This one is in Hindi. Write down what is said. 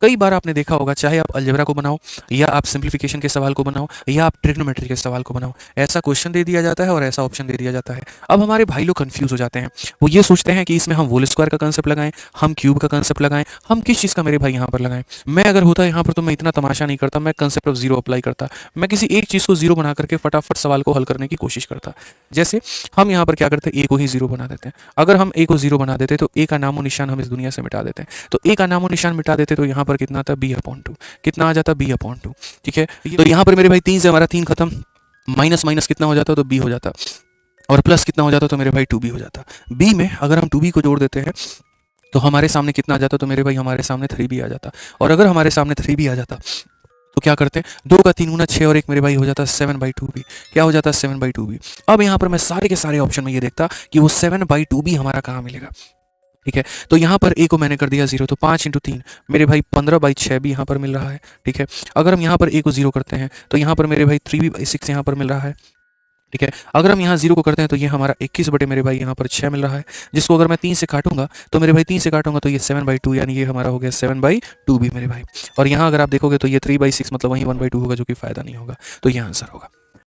कई बार आपने देखा होगा, चाहे आप अलजेब्रा को बनाओ या आप सिंप्लीफिकेशन के सवाल को बनाओ या आप ट्रिग्नोमेट्री के सवाल को बनाओ, ऐसा क्वेश्चन दे दिया जाता है और ऐसा ऑप्शन दे दिया जाता है। अब हमारे भाई लोग कंफ्यूज हो जाते हैं, वो ये सोचते हैं कि इसमें हम होल स्क्वायर का कंसेप्ट लगाएं, हम क्यूब का कंसेप्ट लगाएं, हम किस चीज़ का मेरे भाई यहाँ पर लगाएं। मैं अगर होता यहाँ पर तो मैं इतना तमाशा नहीं करता, मैं कंसेप्ट ऑफ जीरो अप्लाई करता, मैं किसी एक चीज़ को जीरो बना करके फटाफट सवाल को हल करने की कोशिश करता। जैसे हम यहाँ पर क्या करते हैं, ए को ही जीरो बना देते हैं। अगर हम ए को जीरो बना देते तो ए का नामो निशान हम इस दुनिया से मिटा देते हैं। तो ए का नामो निशान मिटा देते तो यहाँ पर कितना आता, b/2। कितना आ जाता, b/2। ठीक है, तो यहाँ पर मेरे भाई 3 से हमारा 3 खत्म, माइनस माइनस कितना हो जाता, तो b हो जाता, और प्लस कितना हो जाता, तो मेरे भाई 2b हो जाता। b में अगर हम 2b को जोड़ देते हैं तो हमारे सामने कितना आ जाता, तो मेरे भाई हमारे सामने 3b आ जाता। और अगर हमारे सामने 3b आ जाता तो क्या करते हैं, 2 का 3 गुना 6 और 1 मेरे भाई हो जाता है 7/2b। क्या हो जाता है, 7/2b। अब यहाँ पर मैं सारे के सारे ऑप्शन में ये देखता कि वो 7/2b हमारा कहाँ मिलेगा। ठीक है, तो यहाँ पर ए को मैंने कर दिया 0, तो 5 × 3 मेरे भाई 15/6 भी यहाँ पर मिल रहा है। ठीक है, अगर हम यहाँ पर ए को 0 करते हैं तो यहाँ पर मेरे भाई 3b/6 यहाँ पर मिल रहा है। ठीक है, अगर हम यहाँ 0 को करते हैं तो ये हमारा 21 बटे मेरे भाई यहाँ पर 6 मिल रहा है, जिसको अगर मैं 3 से काटूंगा तो मेरे भाई 3 से काटूंगा तो ये 7/2, यानी ये हमारा हो गया 7/2 भी मेरे भाई। और यहाँ अगर आप देखोगे तो ये 3/6 मतलब वही 1/2 होगा, जो कि फ़ायदा नहीं होगा। तो ये आंसर होगा।